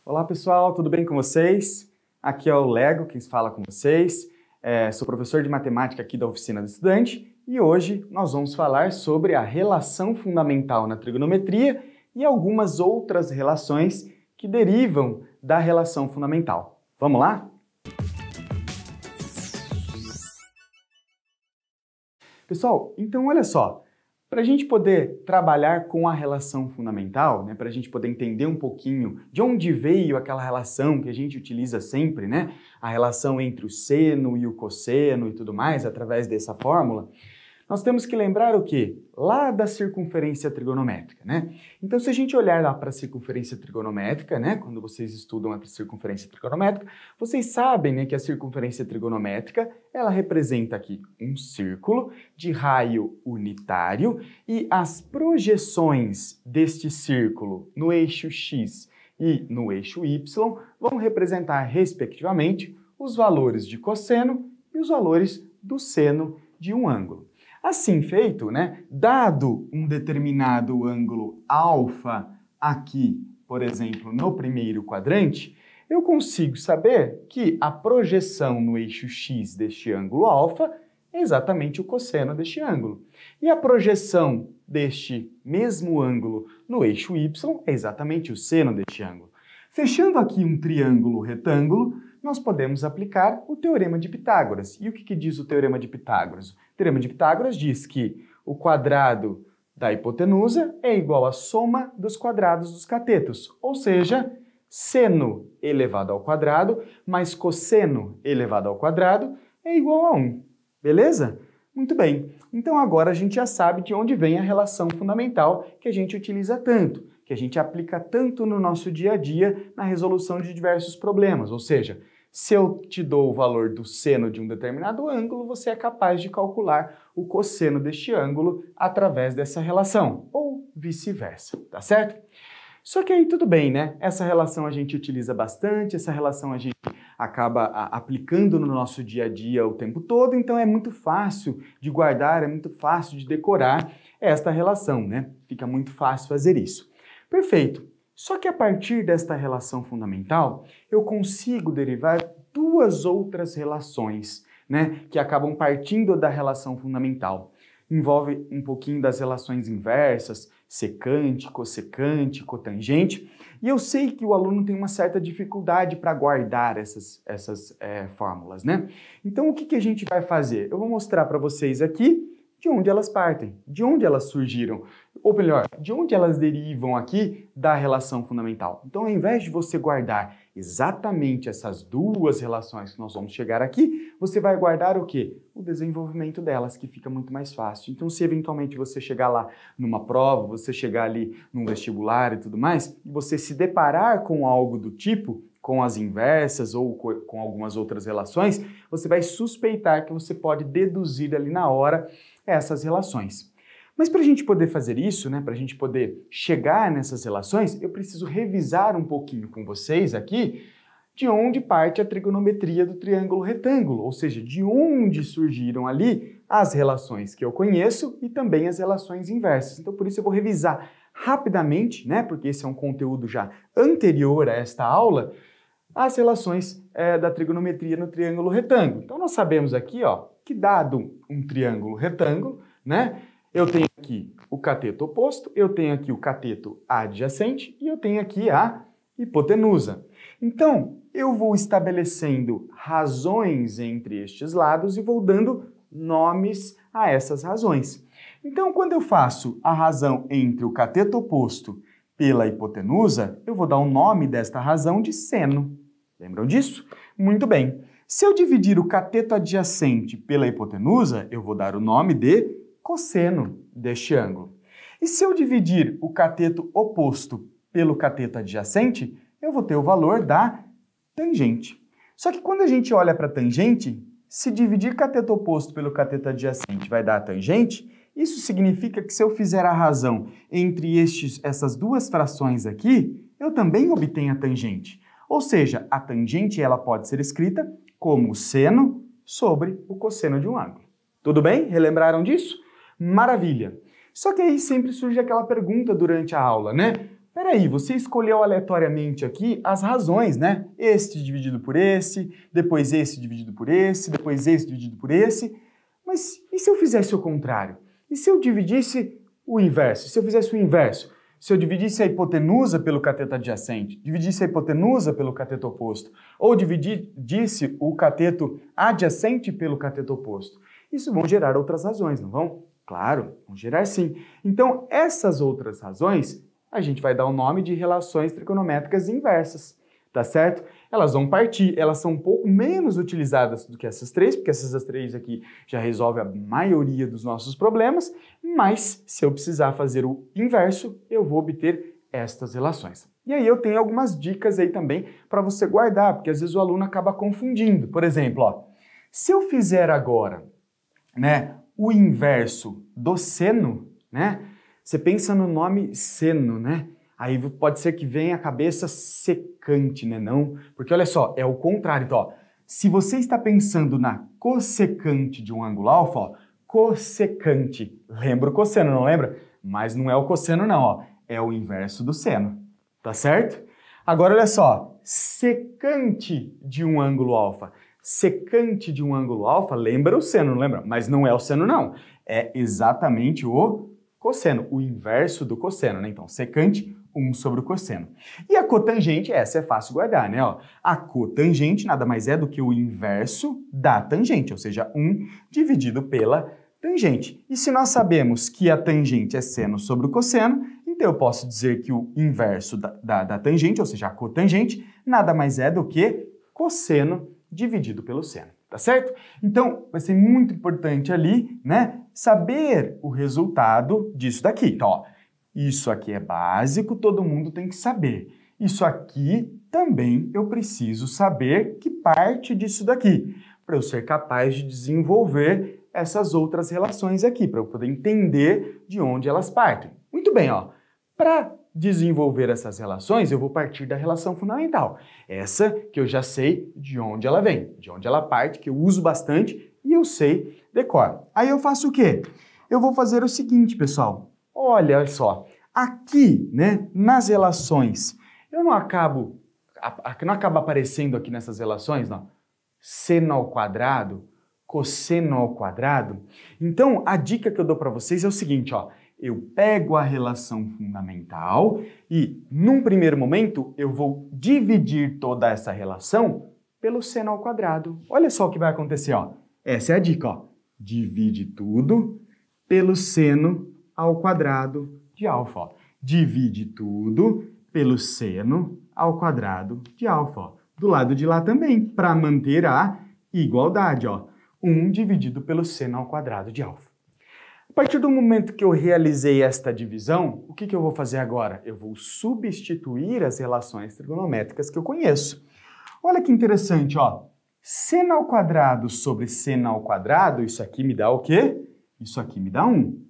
Olá pessoal, tudo bem com vocês? Aqui é o Lego, quem fala com vocês. Sou professor de matemática aqui da Oficina do Estudante e hoje nós vamos falar sobre a relação fundamental na trigonometria e algumas outras relações que derivam da relação fundamental. Vamos lá? Pessoal, então olha só. Para a gente poder trabalhar com a relação fundamental, para a gente poder entender um pouquinho de onde veio aquela relação que a gente utiliza sempre, a relação entre o seno e o cosseno e tudo mais, através dessa fórmula, nós temos que lembrar o quê? Lá da circunferência trigonométrica, Então, se a gente olhar lá para a circunferência trigonométrica, quando vocês estudam a circunferência trigonométrica, vocês sabem, que a circunferência trigonométrica, ela representa aqui um círculo de raio unitário e as projeções deste círculo no eixo X e no eixo Y vão representar, respectivamente, os valores de cosseno e os valores do seno de um ângulo. Assim feito, dado um determinado ângulo alfa aqui, por exemplo, no primeiro quadrante, eu consigo saber que a projeção no eixo X deste ângulo alfa é exatamente o cosseno deste ângulo. E a projeção deste mesmo ângulo no eixo Y é exatamente o seno deste ângulo. Fechando aqui um triângulo retângulo, nós podemos aplicar o Teorema de Pitágoras. E o que diz o Teorema de Pitágoras? O Teorema de Pitágoras diz que o quadrado da hipotenusa é igual à soma dos quadrados dos catetos, ou seja, seno elevado ao quadrado mais cosseno elevado ao quadrado é igual a 1. Beleza? Muito bem. Então agora a gente já sabe de onde vem a relação fundamental que a gente utiliza tanto, que a gente aplica tanto no nosso dia a dia na resolução de diversos problemas, ou seja, se eu te dou o valor do seno de um determinado ângulo, você é capaz de calcular o cosseno deste ângulo através dessa relação, ou vice-versa, tá certo? Só que aí tudo bem, Essa relação a gente utiliza bastante, essa relação a gente acaba aplicando no nosso dia a dia o tempo todo, então é muito fácil de guardar, é muito fácil de decorar esta relação, Fica muito fácil fazer isso. Perfeito. Só que a partir desta relação fundamental, eu consigo derivar duas outras relações, que acabam partindo da relação fundamental. Envolve um pouquinho das relações inversas, secante, cossecante, cotangente, e eu sei que o aluno tem uma certa dificuldade para guardar essas fórmulas, Então, o que a gente vai fazer? Eu vou mostrar para vocês aqui de onde elas partem, de onde elas surgiram, ou melhor, de onde elas derivam aqui da relação fundamental. Então, ao invés de você guardar exatamente essas duas relações que nós vamos chegar aqui, você vai guardar o quê? O desenvolvimento delas, que fica muito mais fácil. Então, se eventualmente você chegar lá numa prova, você chegar ali num vestibular e tudo mais, e você se deparar com algo do tipo, com as inversas ou com algumas outras relações, você vai suspeitar que você pode deduzir ali na hora essas relações. Mas para a gente poder fazer isso, para a gente poder chegar nessas relações, eu preciso revisar um pouquinho com vocês aqui de onde parte a trigonometria do triângulo retângulo, ou seja, de onde surgiram ali as relações que eu conheço e também as relações inversas. Então, por isso eu vou revisar rapidamente, porque esse é um conteúdo já anterior a esta aula, as relações da trigonometria no triângulo retângulo. Então, nós sabemos aqui, que dado um triângulo retângulo, eu tenho aqui o cateto oposto, eu tenho aqui o cateto adjacente e eu tenho aqui a hipotenusa. Então, eu vou estabelecendo razões entre estes lados e vou dando nomes a essas razões. Então, quando eu faço a razão entre o cateto oposto pela hipotenusa, eu vou dar o nome desta razão de seno. Lembram disso? Muito bem. Se eu dividir o cateto adjacente pela hipotenusa, eu vou dar o nome de cosseno deste ângulo. E se eu dividir o cateto oposto pelo cateto adjacente, eu vou ter o valor da tangente. Só que quando a gente olha para a tangente, se dividir cateto oposto pelo cateto adjacente vai dar a tangente, isso significa que se eu fizer a razão entre essas duas frações aqui, eu também obtenho a tangente. Ou seja, a tangente ela pode ser escrita como o seno sobre o cosseno de um ângulo. Tudo bem? Relembraram disso? Maravilha! Só que aí sempre surge aquela pergunta durante a aula, peraí, você escolheu aleatoriamente aqui as razões, né? Este dividido por esse, depois esse dividido por esse, depois esse dividido por esse. Mas e se eu fizesse o contrário? E se eu dividisse o inverso? Se eu fizesse o inverso? Se eu dividisse a hipotenusa pelo cateto adjacente, dividisse a hipotenusa pelo cateto oposto, ou dividisse o cateto adjacente pelo cateto oposto, isso vão gerar outras razões, não vão? Claro, vão gerar sim. Então, essas outras razões, a gente vai dar o nome de relações trigonométricas inversas, tá certo? Elas vão partir, elas são um pouco menos utilizadas do que essas três, porque essas três aqui já resolvem a maioria dos nossos problemas, mas se eu precisar fazer o inverso, eu vou obter estas relações. E aí eu tenho algumas dicas aí também para você guardar, porque às vezes o aluno acaba confundindo. Por exemplo, ó, se eu fizer agora, né, o inverso do seno, né? Você pensa no nome seno, né? Aí pode ser que venha a cabeça secante, né? Não, porque olha só, é o contrário. Então, ó, se você está pensando na cossecante de um ângulo alfa, ó, cossecante, lembra o cosseno, não lembra? Mas não é o cosseno não, ó, é o inverso do seno, tá certo? Agora olha só, secante de um ângulo alfa. Secante de um ângulo alfa, lembra o seno, não lembra? Mas não é o seno não, é exatamente o cosseno, o inverso do cosseno, né? Então, secante, 1 sobre o cosseno. E a cotangente, essa é fácil guardar, né? Ó, a cotangente nada mais é do que o inverso da tangente, ou seja, 1 dividido pela tangente. E se nós sabemos que a tangente é seno sobre o cosseno, então eu posso dizer que o inverso da tangente, ou seja, a cotangente, nada mais é do que cosseno dividido pelo seno, tá certo? Então, vai ser muito importante ali, né, saber o resultado disso daqui. Então, ó, isso aqui é básico, todo mundo tem que saber. Isso aqui também eu preciso saber que parte disso daqui, para eu ser capaz de desenvolver essas outras relações aqui, para eu poder entender de onde elas partem. Muito bem, ó. Para desenvolver essas relações, eu vou partir da relação fundamental. Essa que eu já sei de onde ela vem, de onde ela parte, que eu uso bastante e eu sei decor. Aí eu faço o quê? Eu vou fazer o seguinte, pessoal. Olha só, aqui, né, nas relações, não acaba aparecendo aqui nessas relações, não? Seno ao quadrado, cosseno ao quadrado. Então, a dica que eu dou para vocês é o seguinte, ó. Eu pego a relação fundamental e, num primeiro momento, eu vou dividir toda essa relação pelo seno ao quadrado. Olha só o que vai acontecer, ó. Essa é a dica, ó. Divide tudo pelo seno ao quadrado de alfa, ó. Divide tudo pelo seno ao quadrado de alfa, ó. Do lado de lá também, para manter a igualdade, ó. 1 dividido pelo seno ao quadrado de alfa. A partir do momento que eu realizei esta divisão, o que eu vou fazer agora? Eu vou substituir as relações trigonométricas que eu conheço. Olha que interessante, ó. Seno ao quadrado sobre seno ao quadrado, isso aqui me dá o quê? Isso aqui me dá 1.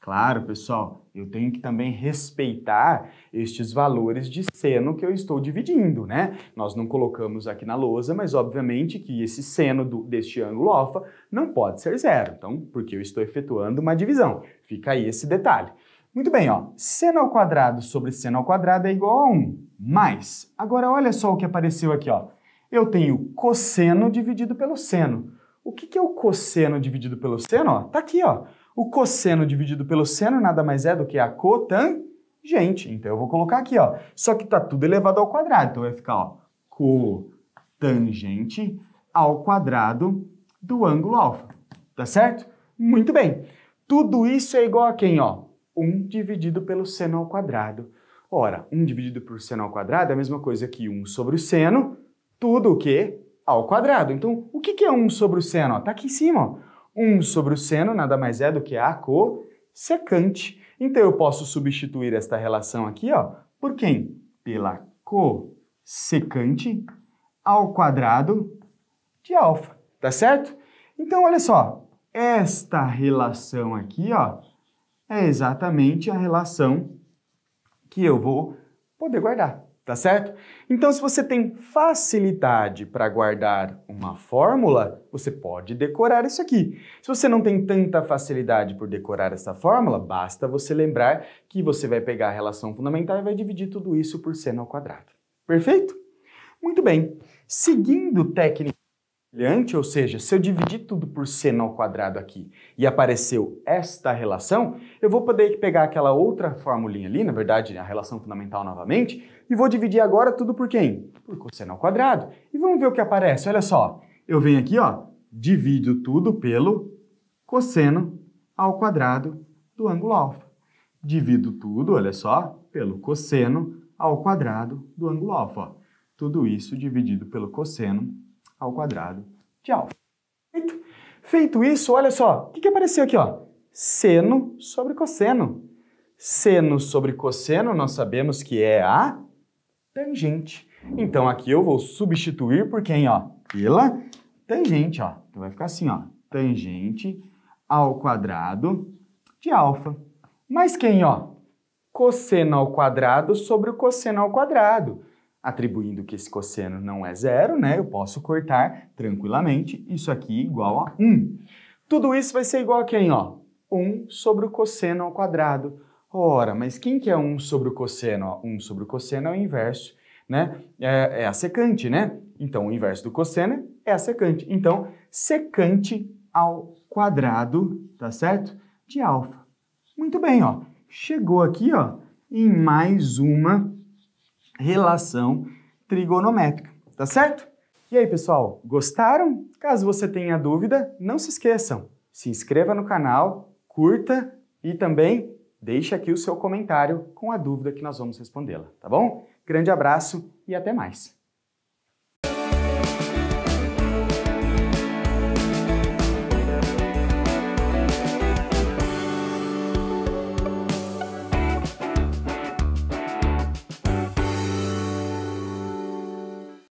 Claro, pessoal, eu tenho que também respeitar estes valores de seno que eu estou dividindo, né? Nós não colocamos aqui na lousa, mas obviamente que esse seno deste ângulo alfa não pode ser 0, então, porque eu estou efetuando uma divisão. Fica aí esse detalhe. Muito bem, ó, seno ao quadrado sobre seno ao quadrado é igual a 1, mais. Agora, olha só o que apareceu aqui, ó. Eu tenho cosseno dividido pelo seno. O que é o cosseno dividido pelo seno? Ó, tá aqui, ó. O cosseno dividido pelo seno nada mais é do que a cotangente. Então, eu vou colocar aqui, ó. Só que tá tudo elevado ao quadrado. Então, vai ficar, ó, cotangente ao quadrado do ângulo alfa. Tá certo? Muito bem. Tudo isso é igual a quem, ó? 1 dividido pelo seno ao quadrado. Ora, 1 dividido por seno ao quadrado é a mesma coisa que 1 sobre o seno, tudo o quê? Ao quadrado. Então, o que é 1 sobre o seno? Ó, tá aqui em cima, ó. 1 sobre o seno nada mais é do que a cossecante. Então, eu posso substituir esta relação aqui, ó, por quem? Pela cossecante ao quadrado de alfa, tá certo? Então, olha só, esta relação aqui, ó, é exatamente a relação que eu vou poder guardar, tá certo? Então, se você tem facilidade para guardar uma fórmula, você pode decorar isso aqui. Se você não tem tanta facilidade por decorar essa fórmula, basta você lembrar que você vai pegar a relação fundamental e vai dividir tudo isso por seno ao quadrado. Perfeito? Muito bem. Seguindo técnica brilhante, ou seja, se eu dividir tudo por seno ao quadrado aqui e apareceu esta relação, eu vou poder pegar aquela outra formulinha ali, na verdade, a relação fundamental novamente, e vou dividir agora tudo por quem? Por cosseno ao quadrado. E vamos ver o que aparece. Olha só, eu venho aqui, ó, divido tudo pelo cosseno ao quadrado do ângulo alfa. Divido tudo, olha só, pelo cosseno ao quadrado do ângulo alfa. Ó. Tudo isso dividido pelo cosseno ao quadrado de alfa. Feito isso, olha só, o que apareceu aqui, ó? Seno sobre cosseno. Seno sobre cosseno, nós sabemos que é a tangente. Então, aqui eu vou substituir por quem, ó? Pela tangente, ó. Então, vai ficar assim, ó. Tangente ao quadrado de alfa. Mas quem, ó? Cosseno ao quadrado sobre o cosseno ao quadrado. Atribuindo que esse cosseno não é zero, né? Eu posso cortar tranquilamente isso aqui igual a 1. Tudo isso vai ser igual a quem, ó? 1 sobre o cosseno ao quadrado. Ora, mas quem que é 1 sobre o cosseno? Ó, 1 sobre o cosseno é o inverso, né? É a secante, né? Então, o inverso do cosseno é a secante. Então, secante ao quadrado, tá certo? De alfa. Muito bem, ó. Chegou aqui, ó, em mais uma relação trigonométrica, tá certo? E aí, pessoal, gostaram? Caso você tenha dúvida, não se esqueçam, se inscreva no canal, curta e também deixe aqui o seu comentário com a dúvida que nós vamos respondê-la, tá bom? Grande abraço e até mais!